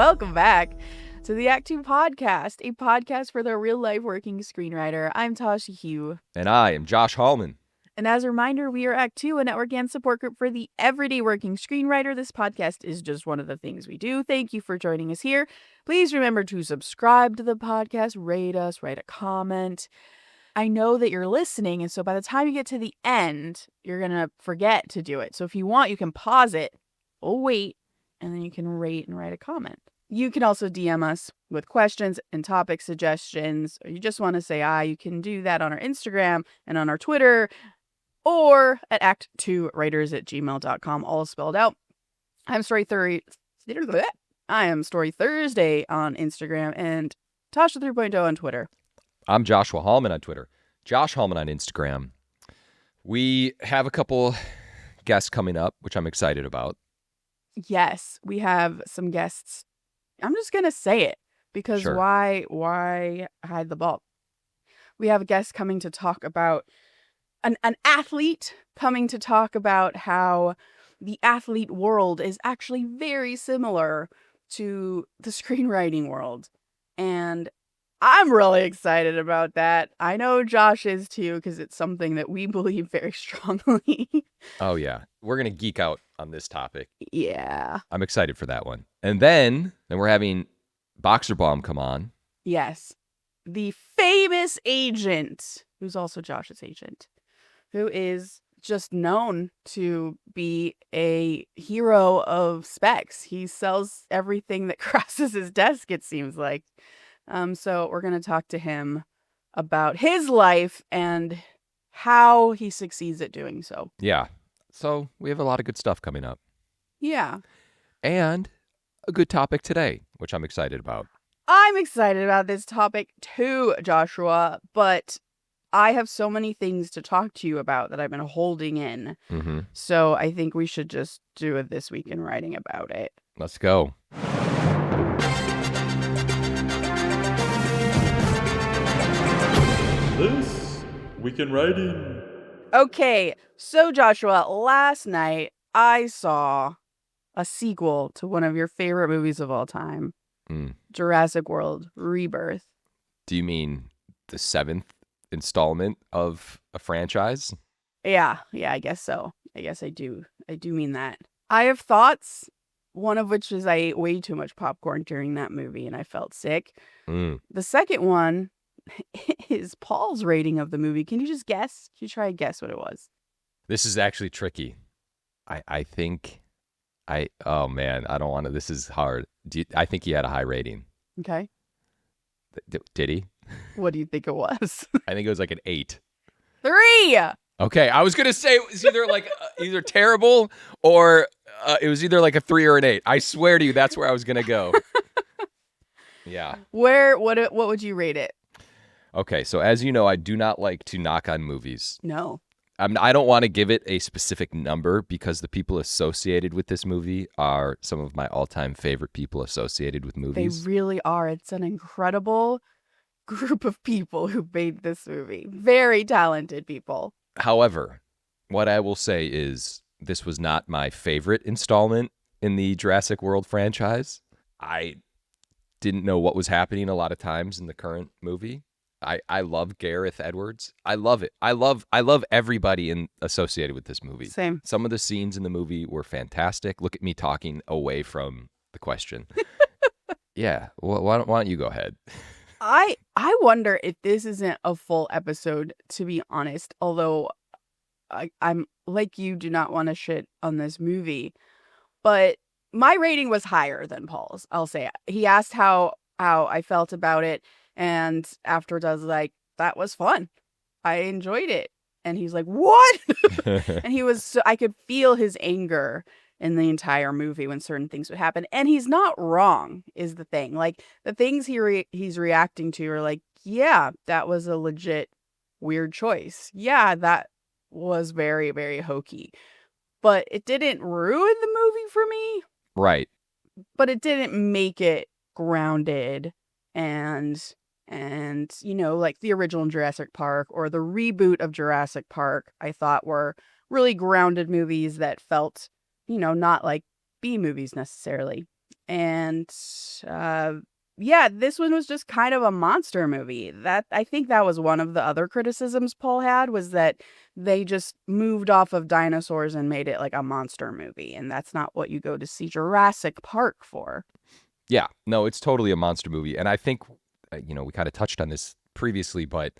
Welcome back to the Act 2 podcast, a podcast for the real-life working screenwriter. I'm Tasha Huo. And I am Josh Hallman. And as a reminder, we are Act 2, a network and support group for the everyday working screenwriter. This podcast is just one of the things we do. Thank you for joining us here. Please remember to subscribe to the podcast, rate us, write a comment. I know that you're listening, and so by the time you get to the end, you're going to forget to do it. So if you want, you can pause it. We'll wait, and then you can rate and write a comment. You can also DM us with questions and topic suggestions, or you just want to say hi. You can do that on our Instagram and on our Twitter, or at ActTwoWriters@gmail.com, all spelled out. I'm Story Thursday on Instagram, and Tasha 3.0 on Twitter. I'm Joshua Hallman on Twitter. Josh Hallman on Instagram. We have a couple guests coming up, which I'm excited about. Yes, we have some guests. I'm just going to say it because Sure. why hide the ball? We have a guest coming to talk about an athlete coming to talk about how the athlete world is actually very similar to the screenwriting world. And I'm really excited about that. I know Josh is too, because it's something that we believe very strongly. Oh, yeah. We're going to geek out on this topic. Yeah. I'm excited for that one. And then we're having Boxer Baum come on. Yes. The famous agent, who's also Josh's agent, who is just known to be a hero of specs. He sells everything that crosses his desk, it seems like. So we're going to talk to him about his life and how he succeeds at doing so. Yeah. So we have a lot of good stuff coming up. Yeah. And a good topic today, which I'm excited about. I'm excited about this topic too, Joshua, but I have so many things to talk to you about that I've been holding in. Mm-hmm. So I think we should just do a This Week in Writing about it. Let's go. This Week in Writing. Okay, so Joshua, last night I saw a sequel to one of your favorite movies of all time, Jurassic World, Rebirth. Do you mean the 7th installment of a franchise? Yeah, I guess so. I guess I do mean that. I have thoughts, one of which is I ate way too much popcorn during that movie and I felt sick. The second one is Paul's rating of the movie. Can you just guess? Can you try and guess what it was? This is actually tricky. Oh man, I don't want to. This is hard. I think he had a high rating. Okay. Did he? What do you think it was? I think it was like an 8. 3! Okay, I was gonna say it was either like either terrible or it was either like a 3 or an 8. I swear to you, that's where I was gonna go. Yeah. What would you rate it? Okay, so as you know, I do not like to knock on movies. No. I don't want to give it a specific number because the people associated with this movie are some of my all-time favorite people associated with movies. They really are. It's an incredible group of people who made this movie. Very talented people. However, what I will say is this was not my favorite installment in the Jurassic World franchise. I didn't know what was happening a lot of times in the current movie. I love Gareth Edwards. I love it. I love everybody associated with this movie. Same. Some of the scenes in the movie were fantastic. Look at me talking away from the question. Yeah. Well, why don't you go ahead? I wonder if this isn't a full episode, to be honest, although I'm like you, do not want to shit on this movie, but my rating was higher than Paul's. I'll say. He asked how I felt about it, and afterwards I was like, that was fun. I enjoyed it. And he's like, what? And I could feel his anger in the entire movie when certain things would happen. And he's not wrong, is the thing. Like, the things he's reacting to are like, yeah, that was a legit weird choice. Yeah, that was very, very hokey. But it didn't ruin the movie for me. Right. But it didn't make it grounded and like the original Jurassic Park or the reboot of Jurassic Park, I thought were really grounded movies that felt, not like B movies necessarily. And yeah, this one was just kind of a monster movie. That I think that was one of the other criticisms Paul had, was that they just moved off of dinosaurs and made it like a monster movie, and that's not what you go to see Jurassic Park for. Yeah, no, it's totally a monster movie. And I think, we kind of touched on this previously, but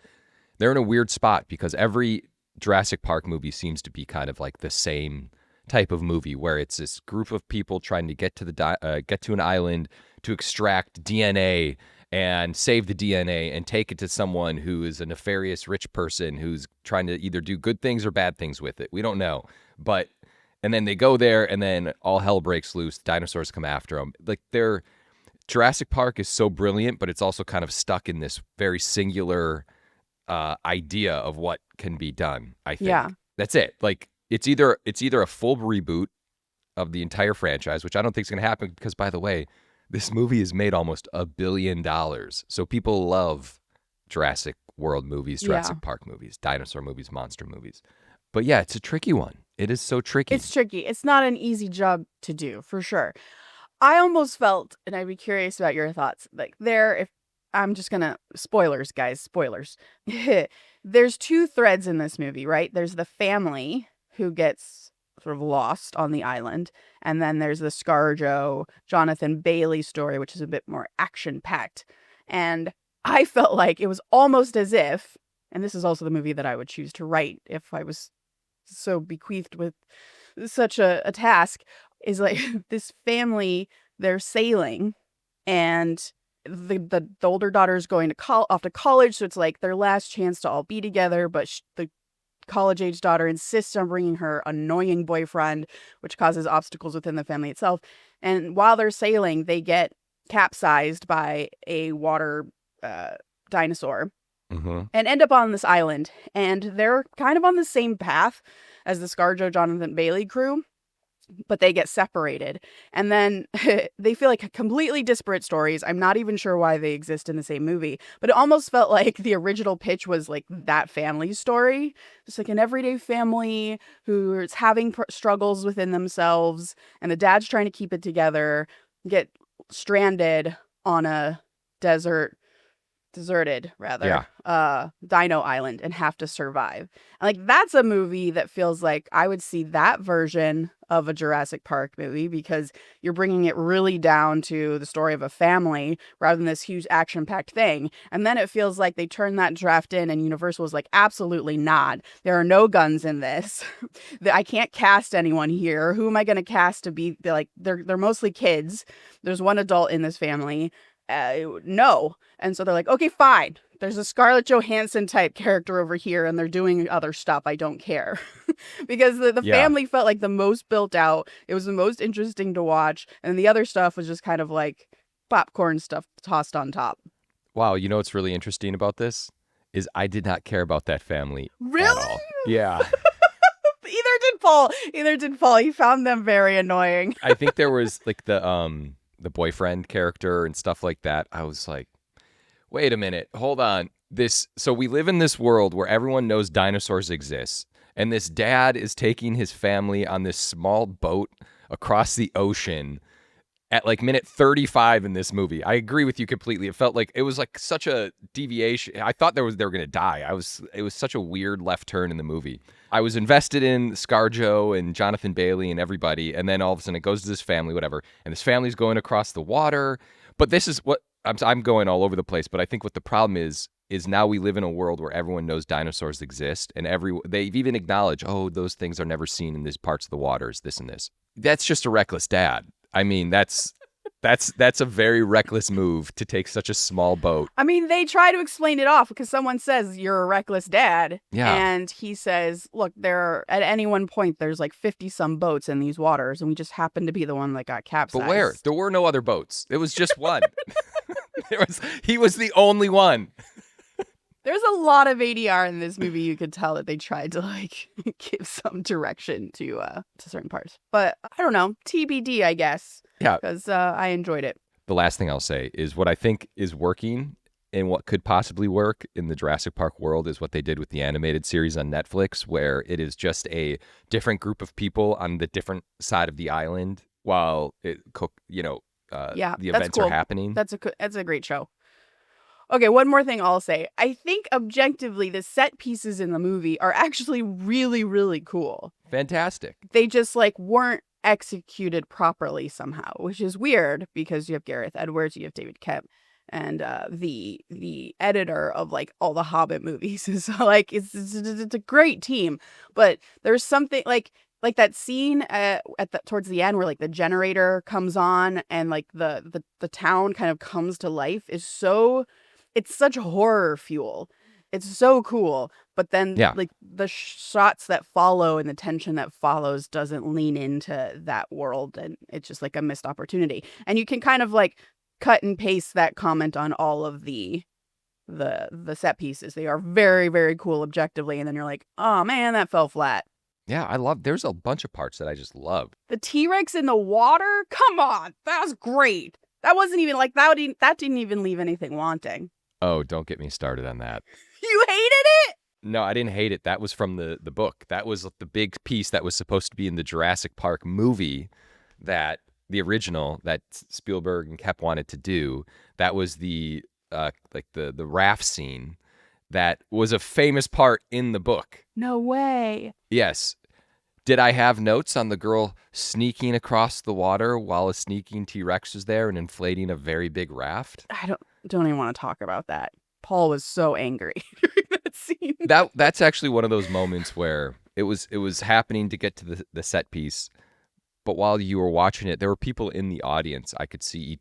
they're in a weird spot because every Jurassic Park movie seems to be kind of like the same type of movie where it's this group of people trying to get to get to an island to extract DNA and save the DNA and take it to someone who is a nefarious rich person who's trying to either do good things or bad things with it. We don't know. And then they go there and then all hell breaks loose. Dinosaurs come after them. Like Jurassic Park is so brilliant, but it's also kind of stuck in this very singular idea of what can be done, I think. Yeah. That's it. Like it's either a full reboot of the entire franchise, which I don't think is going to happen because, by the way, this movie has made almost $1 billion. So people love Jurassic World movies, Jurassic Park movies, dinosaur movies, monster movies. But yeah, it's a tricky one. It is so tricky. It's tricky. It's not an easy job to do, for sure. I almost felt, and I'd be curious about your thoughts, like if I'm just gonna, spoilers, guys, spoilers. There's two threads in this movie, right? There's the family who gets sort of lost on the island, and then there's the ScarJo, Jonathan Bailey story, which is a bit more action-packed. And I felt like it was almost as if, and this is also the movie that I would choose to write if I was so bequeathed with such a task, is like this family, they're sailing, and the older daughter's going off to college, so it's like their last chance to all be together, but the college-age daughter insists on bringing her annoying boyfriend, which causes obstacles within the family itself. And while they're sailing, they get capsized by a water dinosaur and end up on this island. And they're kind of on the same path as the ScarJo Jonathan Bailey crew, but they get separated. And then they feel like completely disparate stories. I'm not even sure why they exist in the same movie, but it almost felt like the original pitch was like that family story. It's like an everyday family who is having struggles within themselves, and the dad's trying to keep it together, get stranded on a deserted dino island and have to survive. And like that's a movie that feels like I would see that version of a Jurassic Park movie, because you're bringing it really down to the story of a family rather than this huge action-packed thing. And then it feels like they turned that draft in and Universal was like, absolutely not. There are no guns in this. I can't cast anyone here. Who am I going to cast to be like, they're mostly kids. There's one adult in this family. No. And so they're like, okay, fine. There's a Scarlett Johansson type character over here and they're doing other stuff. I don't care. Because the family felt like the most built out. It was the most interesting to watch. And the other stuff was just kind of like popcorn stuff tossed on top. Wow. You know what's really interesting about this is I did not care about that family really? At all. Yeah. Either did Paul. He found them very annoying. I think there was like the boyfriend character and stuff like that. I was like, wait a minute, hold on. So we live in this world where everyone knows dinosaurs exist, and this dad is taking his family on this small boat across the ocean at like minute 35 in this movie. I agree with you completely. It felt like it was like such a deviation. I thought they were going to die. It was such a weird left turn in the movie. I was invested in ScarJo and Jonathan Bailey and everybody, and then all of a sudden it goes to this family, whatever, and this family's going across the water. But this is what I'm going all over the place. But I think what the problem is now we live in a world where everyone knows dinosaurs exist, and they've even acknowledged, oh, those things are never seen in these parts of the waters, this and this. That's just a reckless dad. I mean, that's a very reckless move to take such a small boat. I mean, they try to explain it off because someone says you're a reckless dad. Yeah. And he says, look, at any one point, there's like 50 some boats in these waters. And we just happen to be the one that got capsized. But where? There were no other boats. It was just one. He was the only one. There's a lot of ADR in this movie. You could tell that they tried to like give some direction to certain parts. But I don't know. TBD, I guess. Yeah. Because I enjoyed it. The last thing I'll say is what I think is working and what could possibly work in the Jurassic Park world is what they did with the animated series on Netflix, where it is just a different group of people on the different side of the island while Yeah, the that's events are cool. happening. That's a great show. Okay, one more thing I'll say. I think objectively the set pieces in the movie are actually really, really cool. Fantastic. They just like weren't executed properly somehow, which is weird because you have Gareth Edwards, you have David Kep, and the editor of like all the Hobbit movies is like it's a great team. But there's something like that scene towards the end where like the generator comes on and like the town kind of comes to life is so it's such horror fuel. It's so cool, but then Yeah. like the shots that follow and the tension that follows doesn't lean into that world, and it's just like a missed opportunity. And you can kind of like cut and paste that comment on all of the set pieces. They are very, very cool objectively, and then you're like, oh man, that fell flat. Yeah, there's a bunch of parts that I just love. The T-Rex in the water? Come on, that was great. That wasn't even like that didn't even leave anything wanting. Oh, don't get me started on that. You hated it? No, I didn't hate it. That was from the book. That was the big piece that was supposed to be in the Jurassic Park movie, that the original that Spielberg and Kep wanted to do. That was the the raft scene that was a famous part in the book. No way. Yes. Did I have notes on the girl sneaking across the water while a sneaking T-Rex was there and inflating a very big raft? I don't even want to talk about that. Paul was so angry during that scene. That's actually one of those moments where it was happening to get to the set piece, but while you were watching it, there were people in the audience. I could see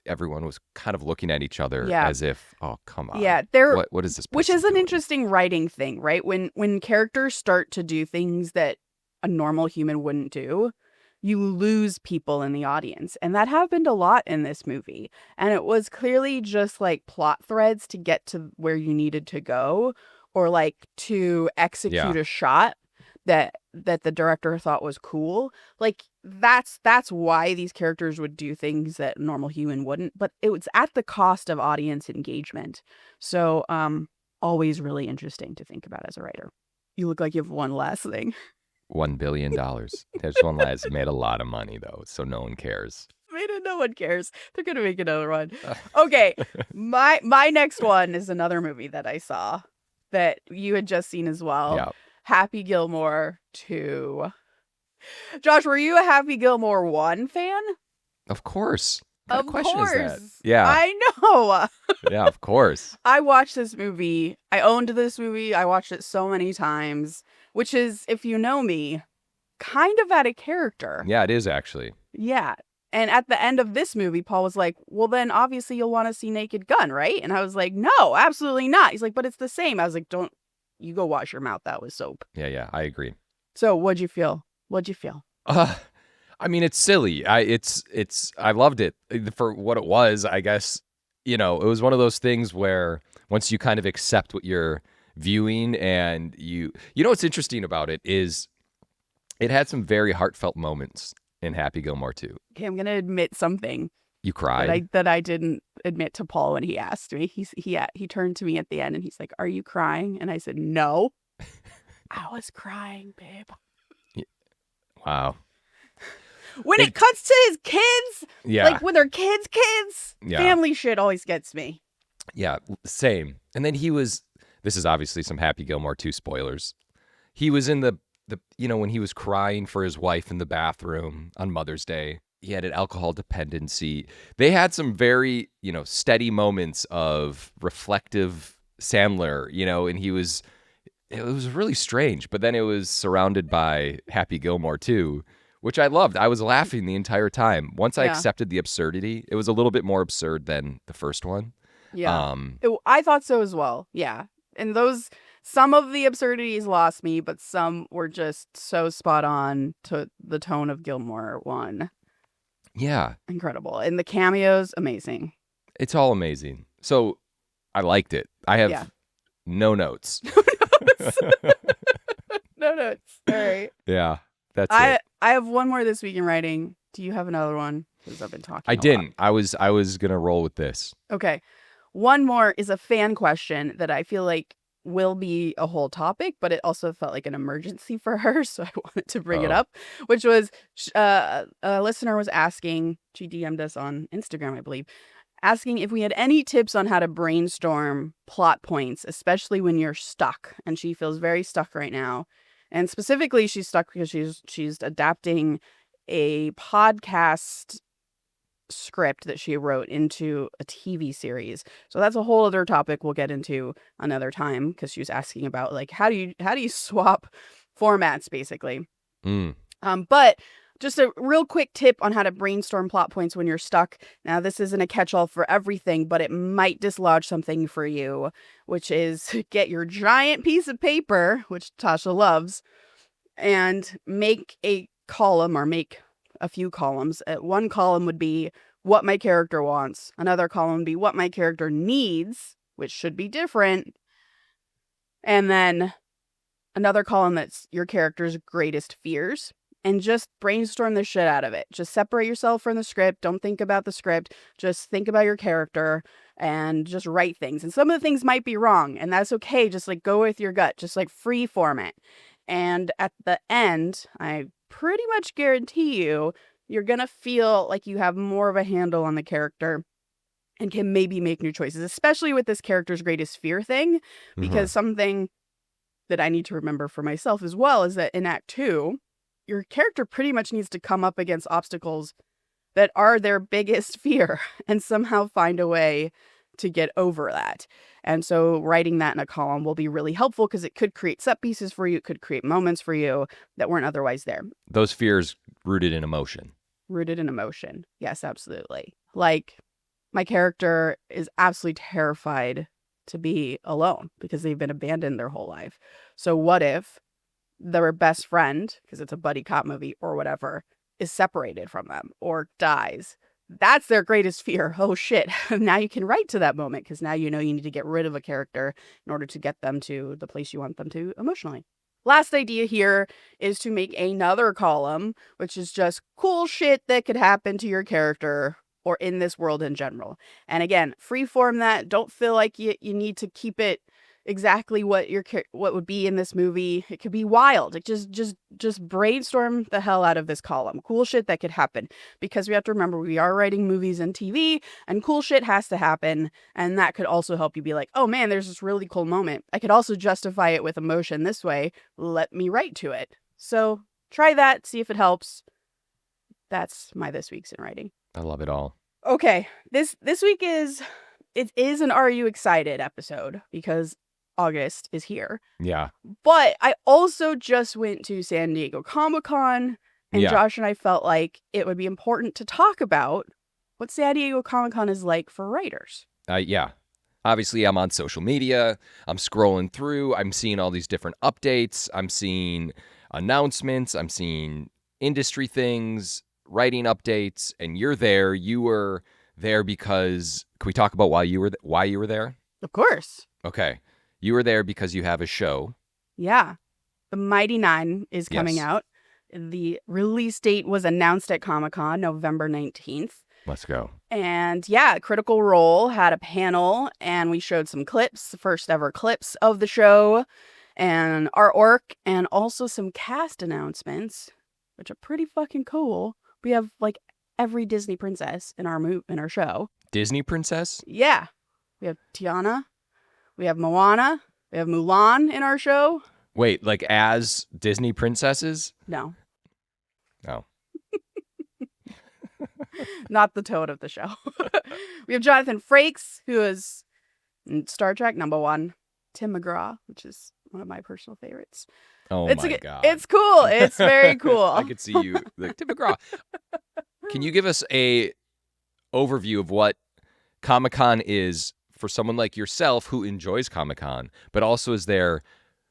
everyone was kind of looking at each other as if, oh, come on. Yeah, what is this? Which is an doing? interesting writing thing, right? When characters start to do things that a normal human wouldn't do, you lose people in the audience. And that happened a lot in this movie. And it was clearly just like plot threads to get to where you needed to go, or like to execute a shot that the director thought was cool. Like that's why these characters would do things that a normal human wouldn't, but it was at the cost of audience engagement. So always really interesting to think about as a writer. You look like you have one last thing. $1 billion. There's one last made a lot of money though, so no one cares. No one cares. They're gonna make another one. Okay, my next one is another movie that I saw that you had just seen as well. Yeah. Happy Gilmore 2. Josh, were you a Happy Gilmore 1 fan? Of course. What Of kind of question course. is that? Yeah. I know. Yeah, of course. I watched this movie. I owned this movie. I watched it so many times, which is, if you know me, kind of out of character. Yeah, it is actually. Yeah. And at the end of this movie, Paul was like, well, then obviously you'll want to see Naked Gun, right? And I was like, no, absolutely not. He's like, but it's the same. I was like, don't you go wash your mouth out with soap. Yeah, I agree. So what'd you feel? I mean, it's silly. I loved it for what it was. I guess, it was one of those things where once you kind of accept what you're viewing, and what's interesting about it is it had some very heartfelt moments in Happy Gilmore 2. Okay, I'm gonna admit something. You cried? That I didn't admit to Paul when he asked me. He turned to me at the end and he's like, "Are you crying?" And I said, "No." I was crying, babe. Wow. When it cuts to his kids, like when they're kids, family shit always gets me. Yeah, same. And then this is obviously some Happy Gilmore 2 spoilers. He was in the when he was crying for his wife in the bathroom on Mother's Day. He had an alcohol dependency. They had some very, steady moments of reflective Sandler, and it was really strange. But then it was surrounded by Happy Gilmore 2, which I loved. I was laughing the entire time. Once I accepted the absurdity, it was a little bit more absurd than the first one. Yeah. I thought so as well. Yeah. And some of the absurdities lost me, but some were just so spot on to the tone of Gilmore 1. Yeah. Incredible. And the cameos, amazing. It's all amazing. So I liked it. I have no notes. No notes. All right. Yeah. That's it. I have one more this week in writing. Do you have another one? Because I've been talking. I didn't. I was gonna roll with this. Okay. One more is a fan question that I feel like will be a whole topic, but it also felt like an emergency for her, so I wanted to bring it Oh. up, which was a listener was asking, she DM'd us on Instagram, I believe, asking if we had any tips on how to brainstorm plot points, especially when you're stuck. And she feels very stuck right now. And specifically, she's stuck because she's adapting a podcast script that she wrote into a TV series. So that's a whole other topic we'll get into another time, because she was asking about like how do you swap formats basically. Mm. But just a real quick tip on how to brainstorm plot points when you're stuck. Now, this isn't a catch-all for everything, but it might dislodge something for you, which is get your giant piece of paper, which Tasha loves, and make a column or make a few columns. One column would be what my character wants. Another column would be what my character needs, which should be different. And then another column that's your character's greatest fears. And just brainstorm the shit out of it. Just separate yourself from the script. Don't think about the script. Just think about your character and just write things. And some of the things might be wrong, and that's okay. Just like go with your gut. Just like free form it. And at the end, I pretty much guarantee you're going to feel like you have more of a handle on the character and can maybe make new choices, especially with this character's greatest fear thing. Because something that I need to remember for myself as well is that in Act 2, your character pretty much needs to come up against obstacles that are their biggest fear and somehow find a way to get over that. And so writing that in a column will be really helpful because it could create set pieces for you. It could create moments for you that weren't otherwise there. Those fears rooted in emotion. Rooted in emotion. Yes, absolutely. Like my character is absolutely terrified to be alone because they've been abandoned their whole life. So what if their best friend, because it's a buddy cop movie or whatever, is separated from them or dies? That's their greatest fear. Oh shit. Now you can write to that moment because now you know you need to get rid of a character in order to get them to the place you want them to emotionally. Last idea here is to make another column, which is just cool shit that could happen to your character or in this world in general. And again, freeform that. Don't feel like you need to keep it exactly what would be in this movie. It could be wild. It just brainstorm the hell out of this column. Cool shit that could happen, because we have to remember we are writing movies and TV, and cool shit has to happen. And that could also help you be like, oh man, there's this really cool moment. I could also justify it with emotion this way. Let me write to it. So try that, see if it helps. That's my This Week's in Writing. I love it all. Okay, this week is an Are You Excited episode because August is here. Yeah. But I also just went to San Diego Comic-Con, and Josh and I felt like it would be important to talk about what San Diego Comic-Con is like for writers. Yeah. Obviously, I'm on social media. I'm scrolling through. I'm seeing all these different updates. I'm seeing announcements. I'm seeing industry things, writing updates, and you're there. You were there because, can we talk about why you were there? Of course. Okay. You were there because you have a show. Yeah. The Mighty Nine is coming out. The release date was announced at Comic-Con, November 19th. Let's go. And yeah, Critical Role had a panel, and we showed some clips, the first ever clips of the show, and artwork, and also some cast announcements, which are pretty fucking cool. We have like every Disney princess in our show. Disney princess? Yeah. We have Tiana. We have Moana. We have Mulan in our show. Wait, like as Disney princesses? No. Oh. Not the toad of the show. We have Jonathan Frakes, who is in Star Trek #1. Tim McGraw, which is one of my personal favorites. Oh my God. It's cool. It's very cool. I could see you, like Tim McGraw. Can you give us a overview of what Comic-Con is for someone like yourself who enjoys Comic-Con, but also is there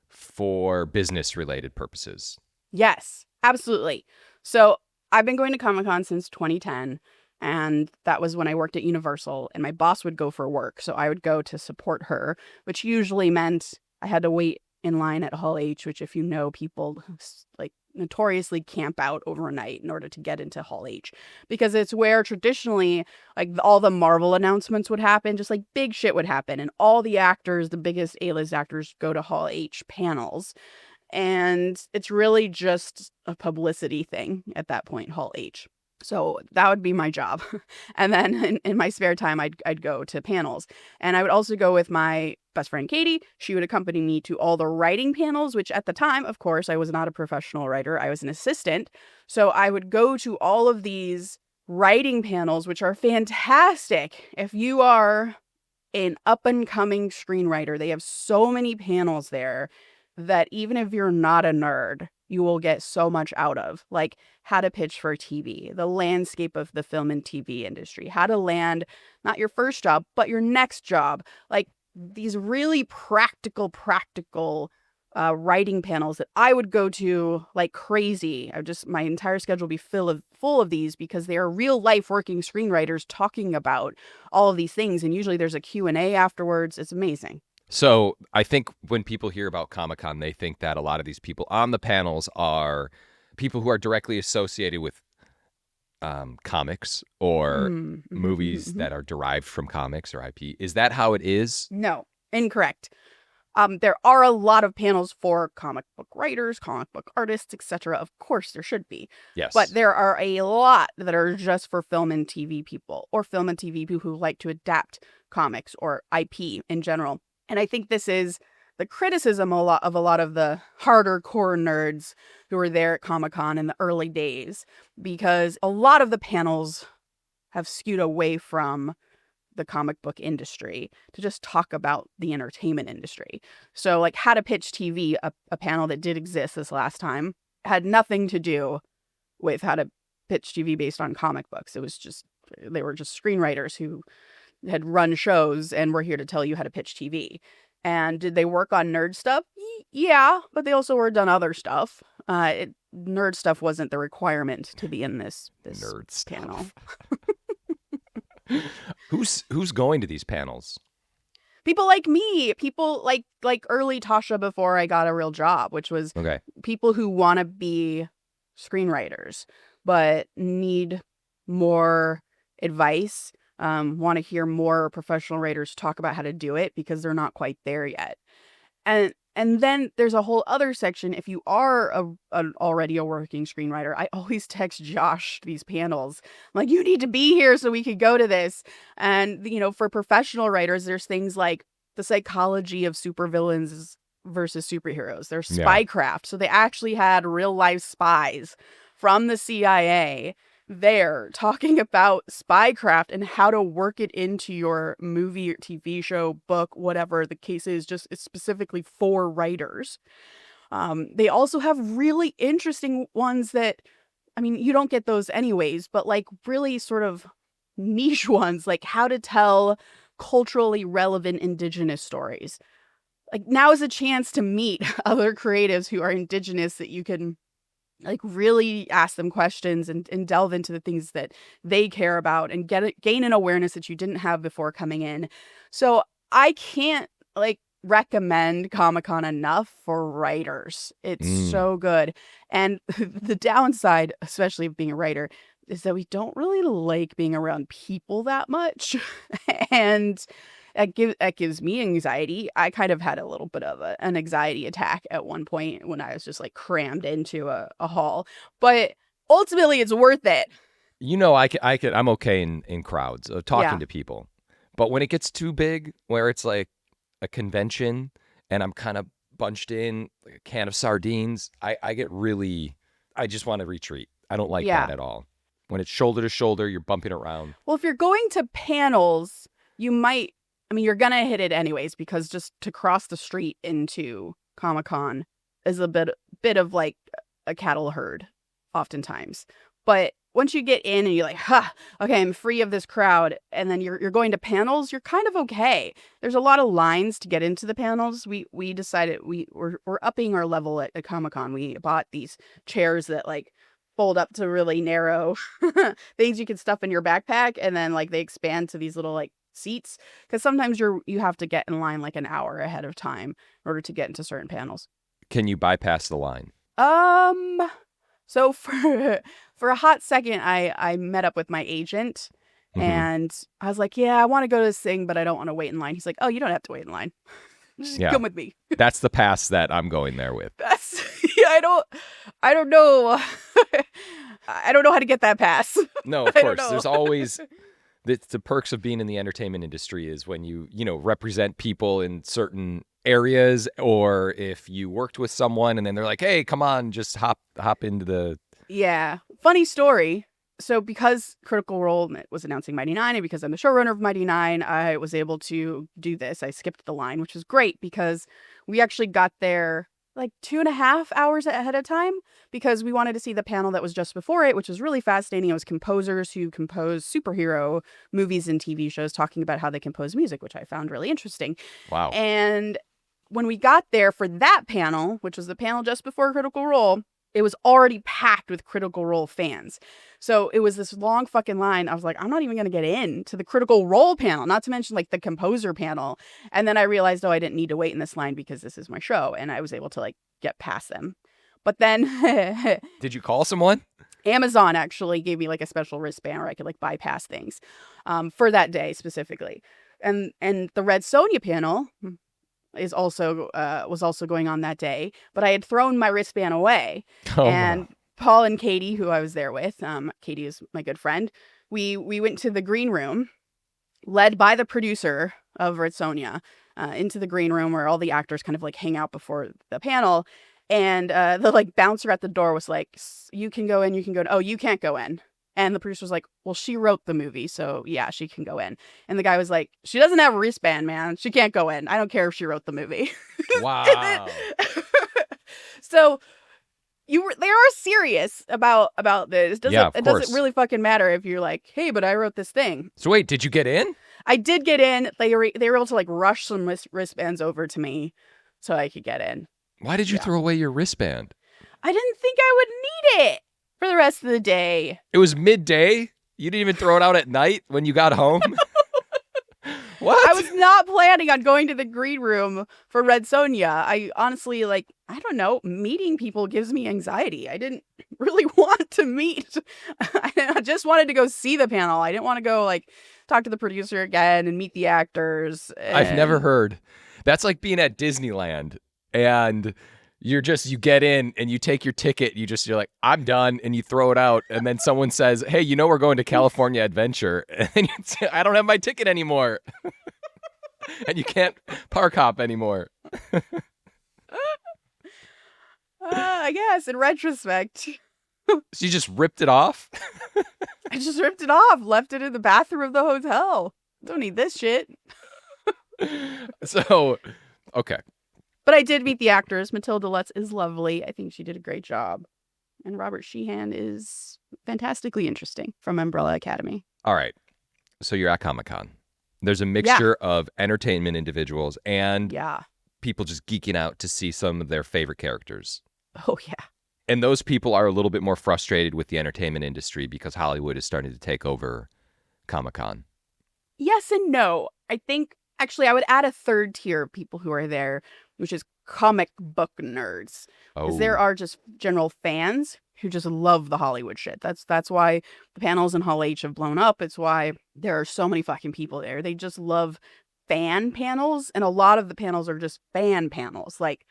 for business-related purposes? Yes, absolutely. So I've been going to Comic-Con since 2010, and that was when I worked at Universal, and my boss would go for work, so I would go to support her, which usually meant I had to wait in line at Hall H, which if you know people, like notoriously camp out overnight in order to get into Hall H, because it's where traditionally like all the Marvel announcements would happen, just like big shit would happen, and all the actors, the biggest A-list actors, go to Hall H panels. And it's really just a publicity thing at that point, Hall H. So that would be my job. And then in my spare time, I'd go to panels. And I would also go with my best friend, Katie. She would accompany me to all the writing panels, which at the time, of course, I was not a professional writer. I was an assistant. So I would go to all of these writing panels, which are fantastic. If you are an up and coming screenwriter, they have so many panels there that even if you're not a nerd, you will get so much out of, like how to pitch for TV, the landscape of the film and TV industry, how to land not your first job, but your next job, like these really practical writing panels that I would go to like crazy. My entire schedule would be full of these because they are real life working screenwriters talking about all of these things. And usually there's a Q&A afterwards. It's amazing. So I think when people hear about Comic-Con, they think that a lot of these people on the panels are people who are directly associated with comics or movies that are derived from comics or IP. Is that how it is? No, incorrect. There are a lot of panels for comic book writers, comic book artists, etc. Of course, there should be. Yes. But there are a lot that are just for film and TV people, or film and TV people who like to adapt comics or IP in general. And I think this is the criticism of a lot of the harder core nerds who were there at Comic-Con in the early days, because a lot of the panels have skewed away from the comic book industry to just talk about the entertainment industry. So like how to pitch TV, a panel that did exist this last time, had nothing to do with how to pitch TV based on comic books. They were just screenwriters who had run shows and were here to tell you how to pitch TV. And did they work on nerd stuff? Yeah, but they also worked on other stuff. Nerd stuff wasn't the requirement to be in this nerd panel. Who's going to these panels? People like me, people like early Tasha before I got a real job, which was people who want to be screenwriters but need more advice, want to hear more professional writers talk about how to do it because they're not quite there yet. And then there's a whole other section. If you are already a working screenwriter, I always text Josh these panels. I'm like, you need to be here so we could go to this. And, for professional writers, there's things like the psychology of supervillains versus superheroes. There's spycraft. So they actually had real life spies from the CIA there talking about spycraft and how to work it into your movie or TV show, book, whatever the case is, just specifically for writers. They also have really interesting ones that, you don't get those anyways, but like really sort of niche ones, like how to tell culturally relevant indigenous stories. Like now is a chance to meet other creatives who are indigenous that you can like really ask them questions and delve into the things that they care about and gain an awareness that you didn't have before coming in. So I can't recommend Comic-Con enough for writers. It's so good. And the downside, especially of being a writer, is that we don't really like being around people that much. And that gives me anxiety. I kind of had a little bit of an anxiety attack at one point when I was just like crammed into a hall. But ultimately, it's worth it. I'm okay in crowds, talking to people. But when it gets too big, where it's like a convention and I'm kind of bunched in like a can of sardines, I just want to retreat. I don't like that at all. When it's shoulder to shoulder, you're bumping around. Well, if you're going to panels, you might... you're going to hit it anyways, because just to cross the street into Comic-Con is a bit of like a cattle herd oftentimes. But once you get in and you're like, okay, I'm free of this crowd, and then you're going to panels, you're kind of okay. There's a lot of lines to get into the panels. We decided we're upping our level at Comic-Con. We bought these chairs that like fold up to really narrow things you can stuff in your backpack, and then like they expand to these little like seats, because sometimes you have to get in line like an hour ahead of time in order to get into certain panels. Can you bypass the line? So for a hot second, I met up with my agent, Mm-hmm. and I was like, yeah, I want to go to this thing, but I don't want to wait in line. He's like, oh, you don't have to wait in line. Just Yeah. come with me. That's the pass that I'm going there with. That's yeah, I don't know. I don't know how to get that pass. No, of I don't course. know. There's always the perks of being in the entertainment industry is when you represent people in certain areas, or if you worked with someone and then they're like, hey, come on, just hop into the. Yeah. Funny story. So because Critical Role was announcing Mighty Nine, and because I'm the showrunner of Mighty Nine, I was able to do this. I skipped the line, which was great because we actually got there like 2.5 hours ahead of time because we wanted to see the panel that was just before it, which was really fascinating. It was composers who compose superhero movies and TV shows talking about how they compose music, which I found really interesting. Wow. And when we got there for that panel, which was the panel just before Critical Role, it was already packed with Critical Role fans. So it was this long fucking line. I was like, I'm not even going to get in to the Critical Role panel, not to mention like the composer panel. And then I realized, oh, I didn't need to wait in this line because this is my show. And I was able to like get past them. But then Did you call someone? Amazon actually gave me like a special wristband where I could like bypass things for that day specifically. And the Red Sonja panel was also going on that day, but I had thrown my wristband away. Oh, And Paul and Katie, who I was there with, Katie is my good friend, we went to the green room, led by the producer of Red Sonja, into the green room where all the actors kind of like hang out before the panel. And the like bouncer at the door was like, you can go in, you can go in. Oh, you can't go in. And the producer was like, well, she wrote the movie, so yeah, she can go in. And the guy was like, she doesn't have a wristband, man. She can't go in. I don't care if she wrote the movie. wow. So they are serious about this. Yeah, It course. doesn't really fucking matter if you're like, hey, but I wrote this thing. So wait, did you get in? I did get in. They were able to like rush some wristbands over to me so I could get in. Why did you throw away your wristband? I didn't think I would need it for the rest of the day. It was midday. You didn't even throw it out at night when you got home? What? I was not planning on going to the green room for Red Sonja. I honestly, like, I don't know, meeting people gives me anxiety. I didn't really want to meet. I just wanted to go see the panel. I didn't want to go, like, talk to the producer again and meet the actors. I've never heard. That's like being at Disneyland and you get in and you take your ticket. You're like, I'm done. And you throw it out. And then someone says, hey, we're going to California Adventure. And you say, I don't have my ticket anymore. And you can't park hop anymore. I guess in retrospect. So you just ripped it off? I just ripped it off, left it in the bathroom of the hotel. Don't need this shit. So, okay. But I did meet the actors. Matilda Lutz is lovely. I think she did a great job. And Robert Sheehan is fantastically interesting from Umbrella Academy. All right. So you're at Comic-Con. There's a mixture of entertainment individuals and people just geeking out to see some of their favorite characters. Oh, yeah. And those people are a little bit more frustrated with the entertainment industry because Hollywood is starting to take over Comic-Con. Yes and no. I think, actually, I would add a third tier of people who are there, which is comic book nerds. Because there are just general fans who just love the Hollywood shit. That's why the panels in Hall H have blown up. It's why there are so many fucking people there. They just love fan panels, and a lot of the panels are just fan panels. Like,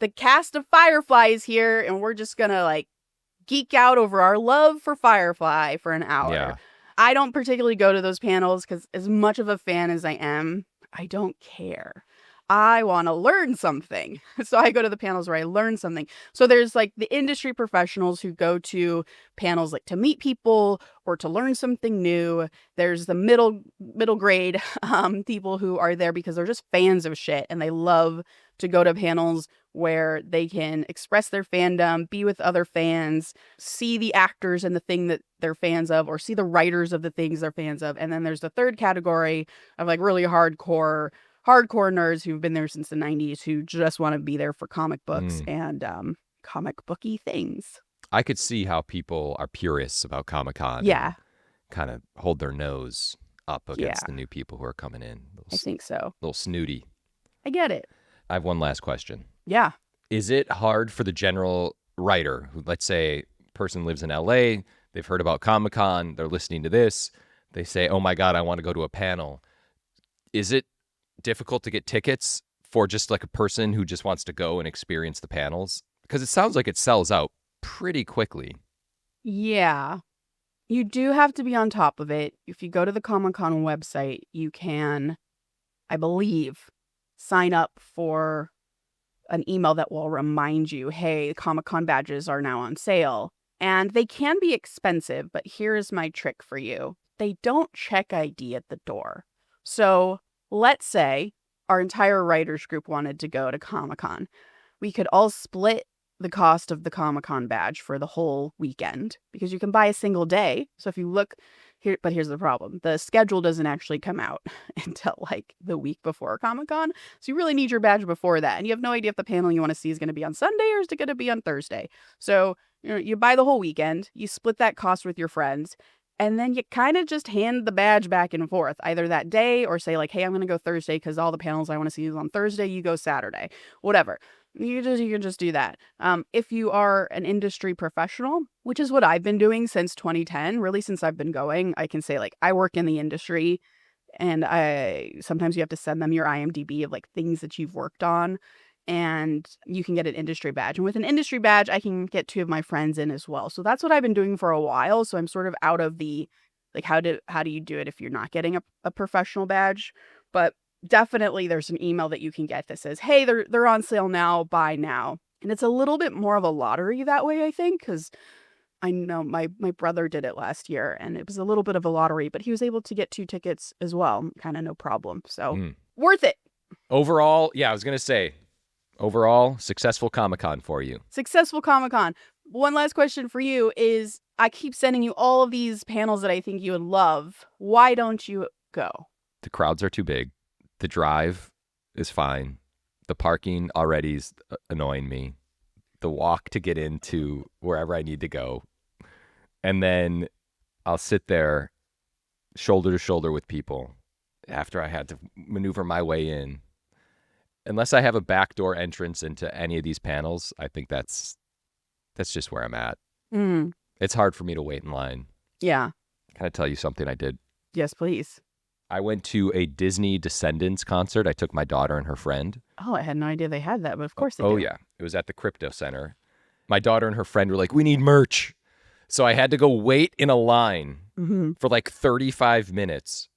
the cast of Firefly is here, and we're just gonna, like, geek out over our love for Firefly for an hour. Yeah. I don't particularly go to those panels because as much of a fan as I am, I don't care. I want to learn something. So I go to the panels where I learn something. So there's like the industry professionals who go to panels like to meet people or to learn something new. There's the middle grade people who are there because they're just fans of shit and they love to go to panels where they can express their fandom, be with other fans, see the actors and the thing that they're fans of, or see the writers of the things they're fans of. And then there's the third category of like really hardcore nerds who've been there since the 90s who just want to be there for comic books and comic booky things. I could see how people are purists about Comic-Con. Yeah. Kind of hold their nose up against the new people who are coming in. I think so. A little snooty. I get it. I have one last question. Yeah. Is it hard for the general writer who, let's say, person lives in LA, they've heard about Comic-Con, they're listening to this, they say, oh my God, I want to go to a panel. Is it difficult to get tickets for just like a person who just wants to go and experience the panels? Because it sounds like it sells out pretty quickly. Yeah. You do have to be on top of it. If you go to the Comic-Con website, you can, I believe, sign up for an email that will remind you, hey, Comic-Con badges are now on sale. And they can be expensive, but here's my trick for you. They don't check ID at the door. So let's say our entire writers group wanted to go to Comic-Con. We could all split the cost of the Comic-Con badge for the whole weekend because you can buy a single day. So if you look here, but here's the problem. The schedule doesn't actually come out until like the week before Comic-Con. So you really need your badge before that. And you have no idea if the panel you want to see is going to be on Sunday or is it going to be on Thursday. So you buy the whole weekend, you split that cost with your friends, and then you kind of just hand the badge back and forth, either that day or say like, hey, I'm going to go Thursday because all the panels I want to see is on Thursday. You go Saturday, whatever. You can just do that. If you are an industry professional, which is what I've been doing since 2010, really since I've been going, I can say like I work in the industry, and sometimes you have to send them your IMDb of like things that you've worked on, and you can get an industry badge. And with an industry badge, I can get 2 of my friends in as well. So that's what I've been doing for a while. So I'm sort of out of the like how do you do it if you're not getting a professional badge, but definitely there's an email that you can get that says, hey, they're on sale now, buy now. And it's a little bit more of a lottery that way, I think, because I know my brother did it last year and it was a little bit of a lottery, but he was able to get 2 tickets as well, kind of no problem. So worth it. Overall, yeah, I was going to say, overall, successful Comic-Con for you. Successful Comic-Con. One last question for you is, I keep sending you all of these panels that I think you would love. Why don't you go? The crowds are too big. The drive is fine. The parking already is annoying me. The walk to get into wherever I need to go. And then I'll sit there shoulder to shoulder with people after I had to maneuver my way in. Unless I have a backdoor entrance into any of these panels, I think that's just where I'm at. It's hard for me to wait in line. Yeah. Can I tell you something I did? Yes, please. I went to a Disney Descendants concert. I took my daughter and her friend. Oh, I had no idea they had that, but of course they do. Oh, yeah. It was at the Crypto Center. My daughter and her friend were like, we need merch. So I had to go wait in a line for like 35 minutes.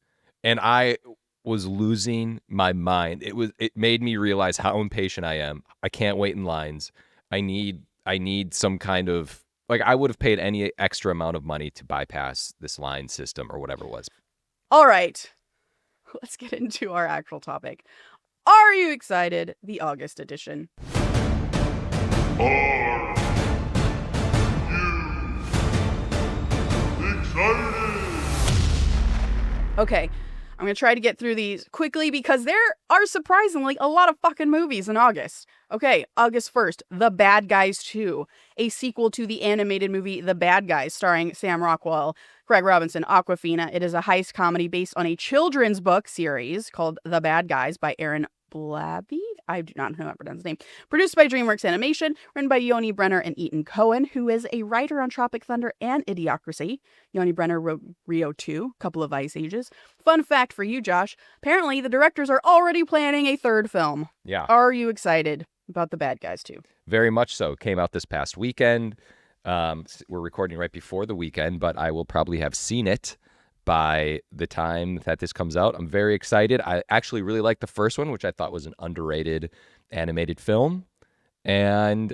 And I was losing my mind. It made me realize how impatient I am. I can't wait in lines. I need some kind of, like, I would have paid any extra amount of money to bypass this line system or whatever it was. All right. Let's get into our actual topic. Are you excited? The August edition. Are you excited? Okay, I'm going to try to get through these quickly because there are surprisingly a lot of fucking movies in August. Okay, August 1st, The Bad Guys 2, a sequel to the animated movie The Bad Guys starring Sam Rockwell, Craig Robinson, Awkwafina. It is a heist comedy based on a children's book series called The Bad Guys by Aaron Blabby. I do not know how to pronounce his name. Produced by DreamWorks Animation, written by Yoni Brenner and Ethan Cohen, who is a writer on Tropic Thunder and Idiocracy. Yoni Brenner wrote Rio 2, Couple of Ice Ages. Fun fact for you, Josh. Apparently, the directors are already planning a 3rd film. Yeah. Are you excited about The Bad Guys 2? Very much so. Came out this past weekend. We're recording right before the weekend, but I will probably have seen it by the time that this comes out. I'm very excited. I actually really liked the first one, which I thought was an underrated animated film. And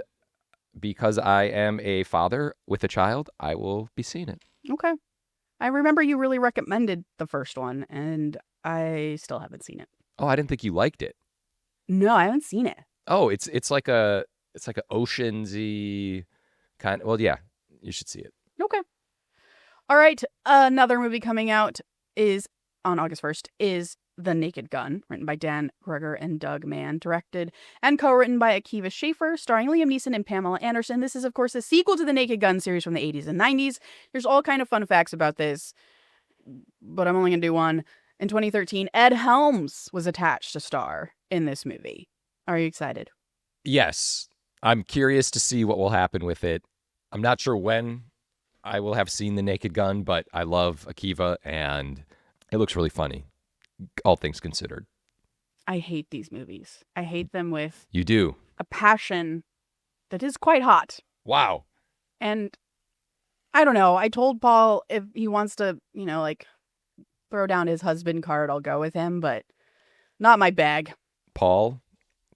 because I am a father with a child, I will be seeing it. Okay. I remember you really recommended the first one, and I still haven't seen it. Oh, I didn't think you liked it. No, I haven't seen it. Oh, it's like a oceansy kind of, well, yeah, you should see it. Okay. All right. Another movie coming out is on August 1st is The Naked Gun, written by Dan Greger and Doug Mann, directed and co-written by Akiva Schaffer, starring Liam Neeson and Pamela Anderson. This is, of course, a sequel to the Naked Gun series from the 80s and 90s. There's all kind of fun facts about this, but I'm only going to do one. In 2013, Ed Helms was attached to star in this movie. Are you excited? Yes. I'm curious to see what will happen with it. I'm not sure when I will have seen The Naked Gun, but I love Akiva, and it looks really funny, all things considered. I hate these movies. I hate them with You do? a passion that is quite hot. Wow. And I don't know. I told Paul if he wants to, like throw down his husband card, I'll go with him, but not my bag. Paul,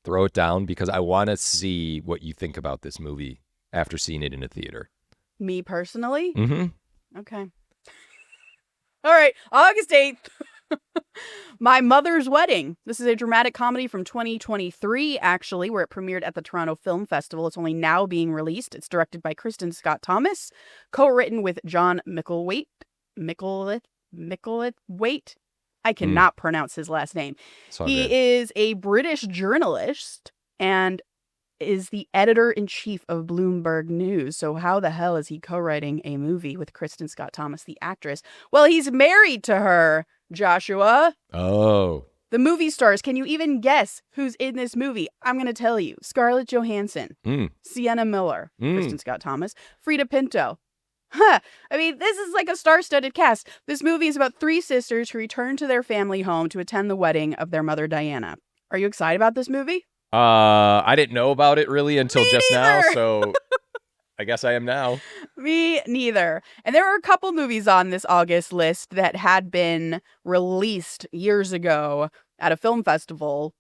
throw it down because I want to see what you think about this movie after seeing it in a theater. Me personally? Mm-hmm. Okay. All right. August 8th. My Mother's Wedding. This is a dramatic comedy from 2023, actually, where it premiered at the Toronto Film Festival. It's only now being released. It's directed by Kristen Scott Thomas, co-written with John Micklethwait. I cannot pronounce his last name. He is a British journalist and is the editor-in-chief of Bloomberg News. So how the hell is he co-writing a movie with Kristen Scott Thomas, the actress? Well, he's married to her, Joshua. Oh. The movie stars. Can you even guess who's in this movie? I'm going to tell you. Scarlett Johansson, Sienna Miller, Kristen Scott Thomas, Frida Pinto. I mean, this is like a star-studded cast. This movie is about 3 sisters who return to their family home to attend the wedding of their mother, Diana. Are you excited about this movie? I didn't know about it really until Me just neither. now, so I guess I am now. Me neither. And there are a couple movies on this August list that had been released years ago at a film festival,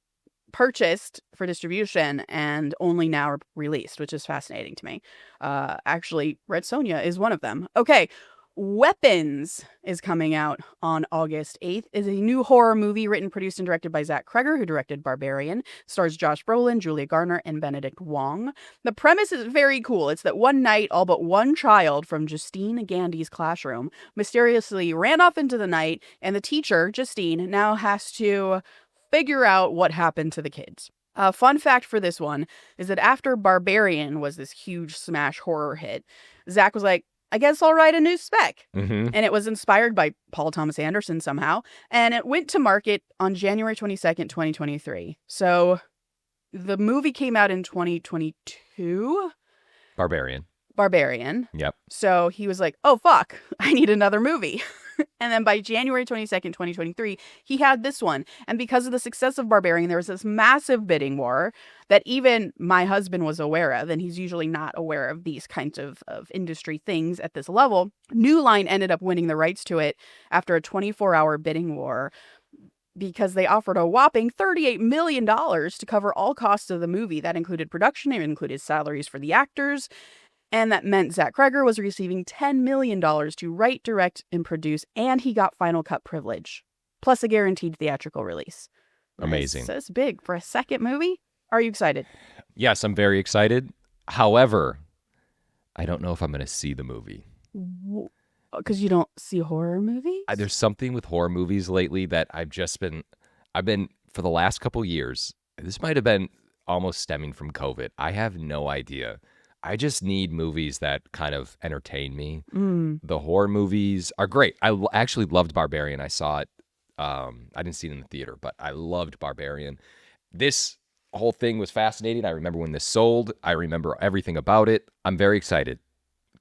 purchased for distribution, and only now released, which is fascinating to me. Actually, Red Sonja is one of them. Okay. Weapons is coming out on August 8th. It's a new horror movie written, produced, and directed by Zach Kreger, who directed Barbarian. Stars Josh Brolin, Julia Garner, and Benedict Wong. The premise is very cool. It's that one night, all but one child from Justine Gandy's classroom mysteriously ran off into the night, and the teacher, Justine, now has to figure out what happened to the kids. Fun fact for this one is that after Barbarian was this huge smash horror hit, Zach was like, I guess I'll write a new spec. Mm-hmm. And it was inspired by Paul Thomas Anderson somehow. And it went to market on January 22nd, 2023. So the movie came out in 2022. Barbarian. Yep. So he was like, oh, fuck, I need another movie. And then by January 22nd, 2023, he had this one. And because of the success of Barbarian, there was this massive bidding war that even my husband was aware of. And he's usually not aware of these kinds of industry things at this level. New Line ended up winning the rights to it after a 24-hour bidding war, because they offered a whopping $38 million to cover all costs of the movie. That included production, it included salaries for the actors. And that meant Zach Kreger was receiving $10 million to write, direct, and produce, and he got final cut privilege, plus a guaranteed theatrical release. Amazing. That's big for a second movie. Are you excited? Yes, I'm very excited. However, I don't know if I'm going to see the movie. Because you don't see horror movies? There's something with horror movies lately that I've been for the last couple years, this might have been almost stemming from COVID. I have no idea. I just need movies that kind of entertain me. The horror movies are great. I actually loved Barbarian. I saw it. I didn't see it in the theater, but I loved Barbarian. This whole thing was fascinating. I remember when this sold. I remember everything about it. I'm very excited,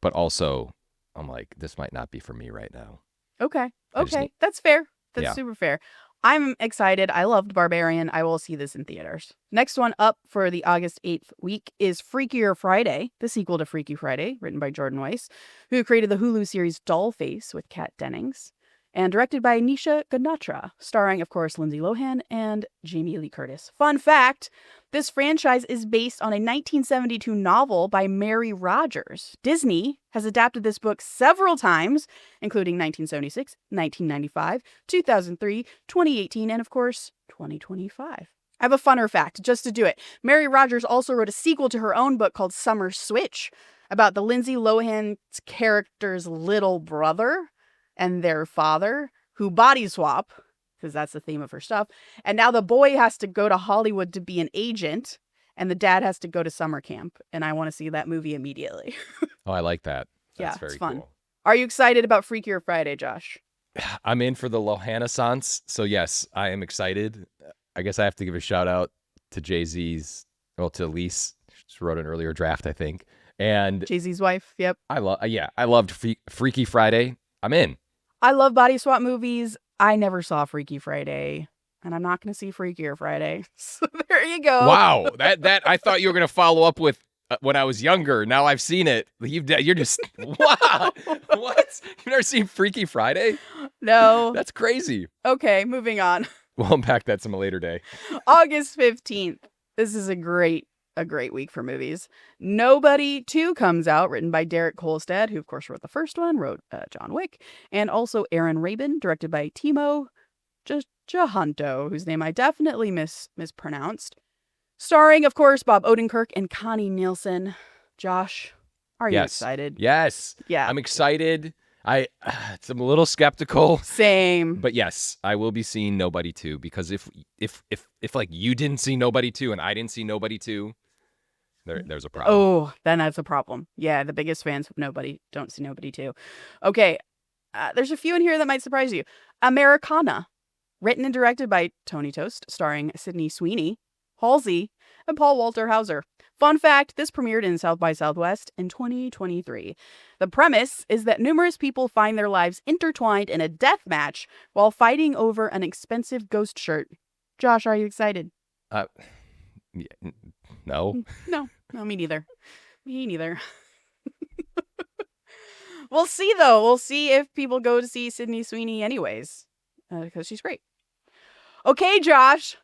but also I'm like, this might not be for me right now. Okay. That's fair. That's Yeah. super fair. I'm excited. I loved Barbarian. I will see this in theaters. Next one up for the August 8th week is Freakier Friday, the sequel to Freaky Friday, written by Jordan Weiss, who created the Hulu series Dollface with Kat Dennings, and directed by Nisha Ganatra, starring, of course, Lindsay Lohan and Jamie Lee Curtis. Fun fact, this franchise is based on a 1972 novel by Mary Rogers. Disney has adapted this book several times, including 1976, 1995, 2003, 2018, and of course, 2025. I have a funner fact, just to do it. Mary Rogers also wrote a sequel to her own book called Summer Switch, about the Lindsay Lohan's character's little brother and their father, who body swap, because that's the theme of her stuff. And now the boy has to go to Hollywood to be an agent, and the dad has to go to summer camp. And I want to see that movie immediately. Oh, I like that. That's Yeah, very it's fun. cool. Are you excited about Freakier Friday, Josh? I'm in for the Lohanaissance, so yes, I am excited. I guess I have to give a shout out to Jay-Z's, well, to Elise. Just wrote an earlier draft, I think. And Jay-Z's wife. Yep. I loved Freaky Friday. I'm in. I love body swap movies. I never saw Freaky Friday, and I'm not going to see Freakier Friday. So there you go. Wow, that I thought you were gonna follow up with when I was younger. Now I've seen it. You're just wow. What? You've never seen Freaky Friday? No. That's crazy. Okay, moving on. We'll unpack that some later day. August 15th. This is a great week for movies. Nobody 2 comes out, written by Derek Kolstad, who of course wrote the first one, wrote John Wick, and also Aaron Rabin, directed by Timo Jahanto, whose name I definitely mispronounced. Starring, of course, Bob Odenkirk and Connie Nielsen. Josh, are you excited? Yes. Yeah. I'm excited. I'm a little skeptical. Same. But yes, I will be seeing Nobody 2 because if like you didn't see Nobody 2 and I didn't see Nobody 2, there's a problem. Oh, then that's a problem. Yeah, the biggest fans of Nobody don't see Nobody 2. Okay, there's a few in here that might surprise you. Americana, written and directed by Tony Tost, starring Sydney Sweeney, Halsey, and Paul Walter Hauser. Fun fact, this premiered in South by Southwest in 2023. The premise is that numerous people find their lives intertwined in a death match while fighting over an expensive ghost shirt. Josh, are you excited? No. No, me neither. Me neither. We'll see, though. We'll see if people go to see Sydney Sweeney anyways, because she's great. Okay, Josh.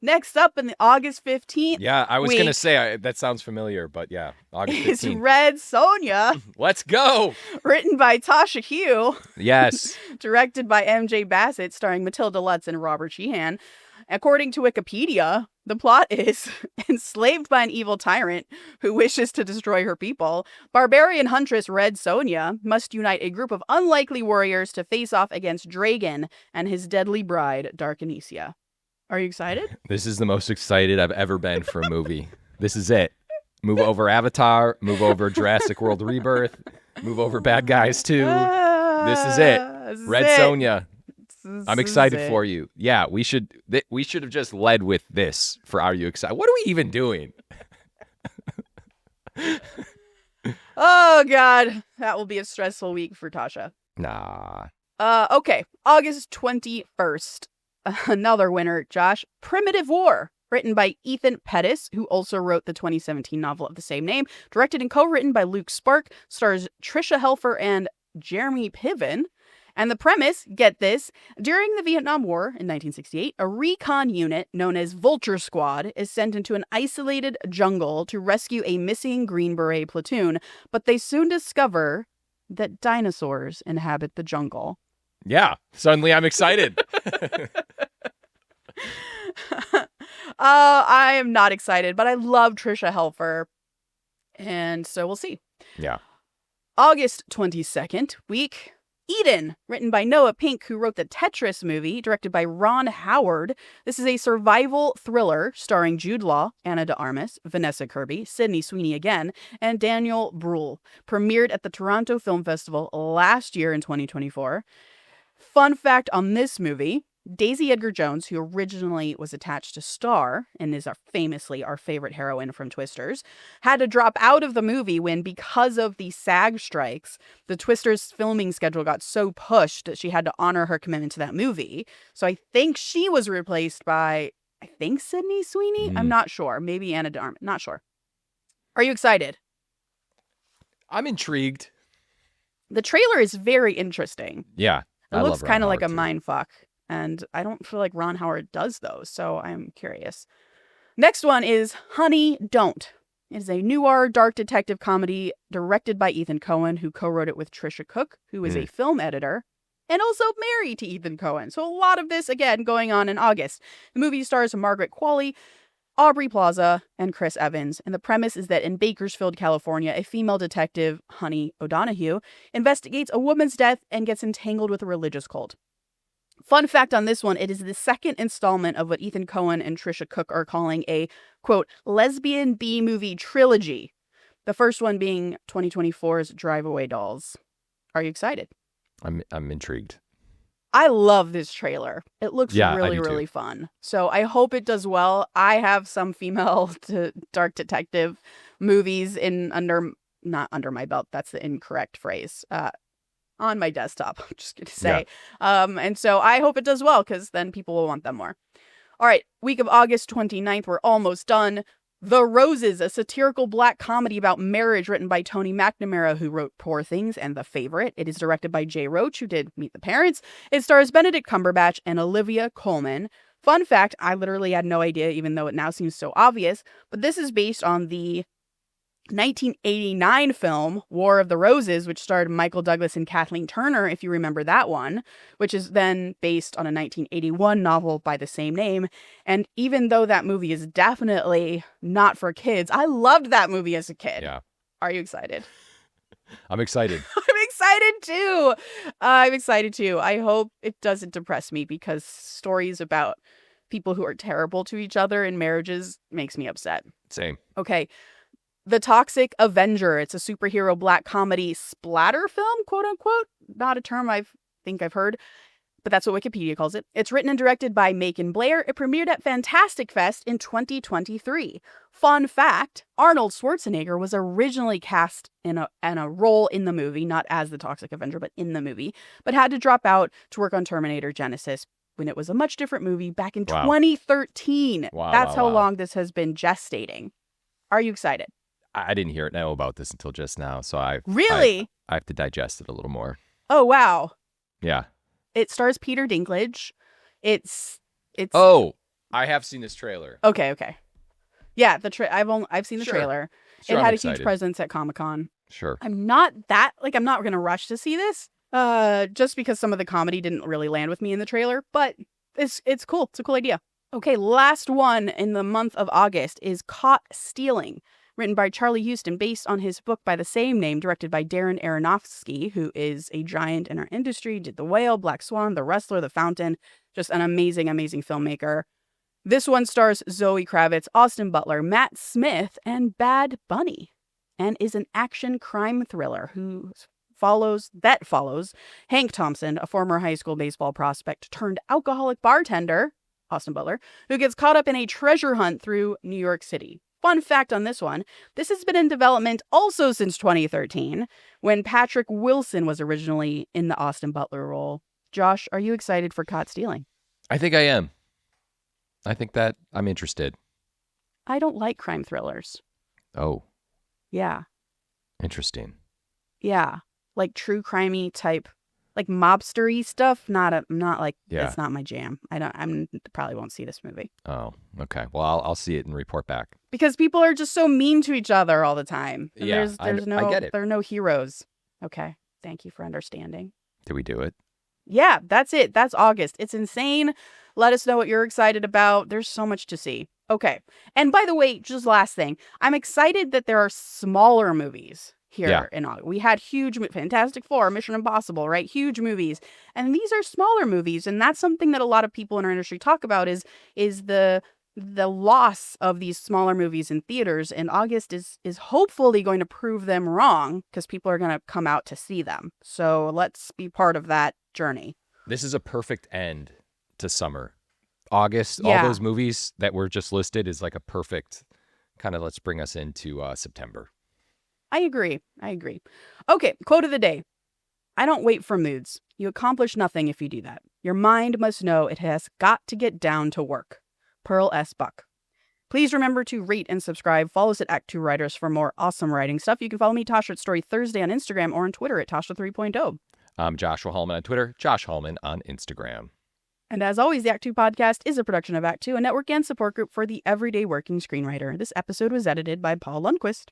Next up in the August 15th. Yeah, I was going to say, that sounds familiar, but yeah, August 15th. It's Red Sonja. Let's go. Written by Tasha Huo. Yes. Directed by MJ Bassett, starring Matilda Lutz and Robert Sheehan. According to Wikipedia, the plot is enslaved by an evil tyrant who wishes to destroy her people. Barbarian huntress Red Sonja must unite a group of unlikely warriors to face off against Dragon and his deadly bride, Dark Anicia. Are you excited? This is the most excited I've ever been for a movie. This is it. Move over Avatar, move over Jurassic World Rebirth, move over Bad Guys 2. This is it. Red Sonja. I'm excited for you. Yeah, we should have just led with this for Are You Excited? What are we even doing? Oh, God. That will be a stressful week for Tasha. Nah. Okay. August 21st. Another winner, Josh. Primitive War. Written by Ethan Pettis, who also wrote the 2017 novel of the same name. Directed and co-written by Luke Spark. Stars Trisha Helfer and Jeremy Piven. And the premise, get this, during the Vietnam War in 1968, a recon unit known as Vulture Squad is sent into an isolated jungle to rescue a missing Green Beret platoon, but they soon discover that dinosaurs inhabit the jungle. Yeah, suddenly I'm excited. I am not excited, but I love Trisha Helfer, and so we'll see. Yeah. August 22nd, week... Eden, written by Noah Pink, who wrote the Tetris movie, directed by Ron Howard. This is a survival thriller starring Jude Law, Ana de Armas, Vanessa Kirby, Sydney Sweeney again, and Daniel Bruhl. Premiered at the Toronto Film Festival last year in 2024. Fun fact on this movie, Daisy Edgar Jones, who originally was attached to star and is famously our favorite heroine from Twisters, had to drop out of the movie when, because of the SAG strikes, the Twisters filming schedule got so pushed that she had to honor her commitment to that movie. So I think she was replaced by, Sydney Sweeney? I'm not sure. Maybe Ana de Armas. Not sure. Are you excited? I'm intrigued. The trailer is very interesting. Yeah. It looks kind of like a mindfuck. And I don't feel like Ron Howard does those, so I'm curious. Next one is Honey, Don't. It is a noir dark detective comedy directed by Ethan Coen, who co-wrote it with Trisha Cook, who is a film editor, and also married to Ethan Coen. So a lot of this, again, going on in August. The movie stars Margaret Qualley, Aubrey Plaza, and Chris Evans. And the premise is that in Bakersfield, California, a female detective, Honey O'Donoghue, investigates a woman's death and gets entangled with a religious cult. Fun fact on this one, it is the second installment of what Ethan Coen and Trisha Cook are calling a, quote, lesbian B-movie trilogy. The first one being 2024's Drive Away Dolls. Are you excited? I'm intrigued. I love this trailer. It looks Yeah, I really, do too. really fun. So I hope it does well. I have some female dark detective movies not under my belt. That's the incorrect phrase. On my desktop, I'm just going to say. And so I hope it does well because then people will want them more. All right, week of August 29th, we're almost done. The Roses, a satirical black comedy about marriage written by Tony McNamara, who wrote Poor Things and The Favorite. It is directed by Jay Roach, who did Meet the Parents. It stars Benedict Cumberbatch and Olivia Colman. Fun fact, I literally had no idea, even though it now seems so obvious, but this is based on the 1989 film War of the Roses, which starred Michael Douglas and Kathleen Turner, if you remember that one, which is then based on a 1981 novel by the same name. And even though that movie is definitely not for kids, I loved that movie as a kid. Yeah. Are you excited? I'm excited. I'm excited too. I'm excited too. I hope it doesn't depress me because stories about people who are terrible to each other in marriages makes me upset. Same. Okay. The Toxic Avenger. It's a superhero black comedy splatter film, quote unquote. Not a term I think I've heard, but that's what Wikipedia calls it. It's written and directed by Macon Blair. It premiered at Fantastic Fest in 2023. Fun fact, Arnold Schwarzenegger was originally cast in a role in the movie, not as the Toxic Avenger, but in the movie, but had to drop out to work on Terminator Genesis when it was a much different movie back in 2013. That's how long this has been gestating. Are you excited? I didn't know about this until just now, so I have to digest it a little more. Oh, wow. Yeah. It stars Peter Dinklage. It's. Oh, I have seen this trailer. Okay. Yeah, I've seen the trailer. Sure, it had I'm a huge excited. presence at Comic-Con. Sure. I'm not going to rush to see this. Just because some of the comedy didn't really land with me in the trailer, but it's cool. It's a cool idea. Okay, last one in the month of August is Caught Stealing, written by Charlie Houston, based on his book by the same name, directed by Darren Aronofsky, who is a giant in our industry, did The Whale, Black Swan, The Wrestler, The Fountain, just an amazing, amazing filmmaker. This one stars Zoe Kravitz, Austin Butler, Matt Smith, and Bad Bunny, and is an action crime thriller that follows Hank Thompson, a former high school baseball prospect turned alcoholic bartender, Austin Butler, who gets caught up in a treasure hunt through New York City. Fun fact on this one, this has been in development also since 2013, when Patrick Wilson was originally in the Austin Butler role. Josh, are you excited for Caught Stealing? I think I am. I think that I'm interested. I don't like crime thrillers. Oh. Yeah. Interesting. Yeah. Like true crimey type, like mobstery stuff. That's not my jam. I probably won't see this movie. Oh, okay. Well, I'll see it and report back. Because people are just so mean to each other all the time. And Yeah, I get it. There are no heroes. Okay. Thank you for understanding. Did we do it? Yeah, that's it. That's August. It's insane. Let us know what you're excited about. There's so much to see. Okay. And by the way, just last thing, I'm excited that there are smaller movies here in August. We had huge Fantastic Four, Mission Impossible, right? Huge movies. And these are smaller movies. And that's something that a lot of people in our industry talk about is the loss of these smaller movies in theaters. And August is hopefully going to prove them wrong because people are going to come out to see them. So let's be part of that journey. This is a perfect end to summer. August, all those movies that were just listed is like a perfect kind of let's bring us into September. I agree. Okay, quote of the day. I don't wait for moods. You accomplish nothing if you do that. Your mind must know it has got to get down to work. Pearl S. Buck. Please remember to rate and subscribe. Follow us at ActTwoWriters for more awesome writing stuff. You can follow me, Tasha at Story Thursday on Instagram or on Twitter at Tasha 3.0. I'm Joshua Hallman on Twitter, Josh Hallman on Instagram. And as always, the Act Two podcast is a production of Act Two, a network and support group for the everyday working screenwriter. This episode was edited by Paul Lundquist.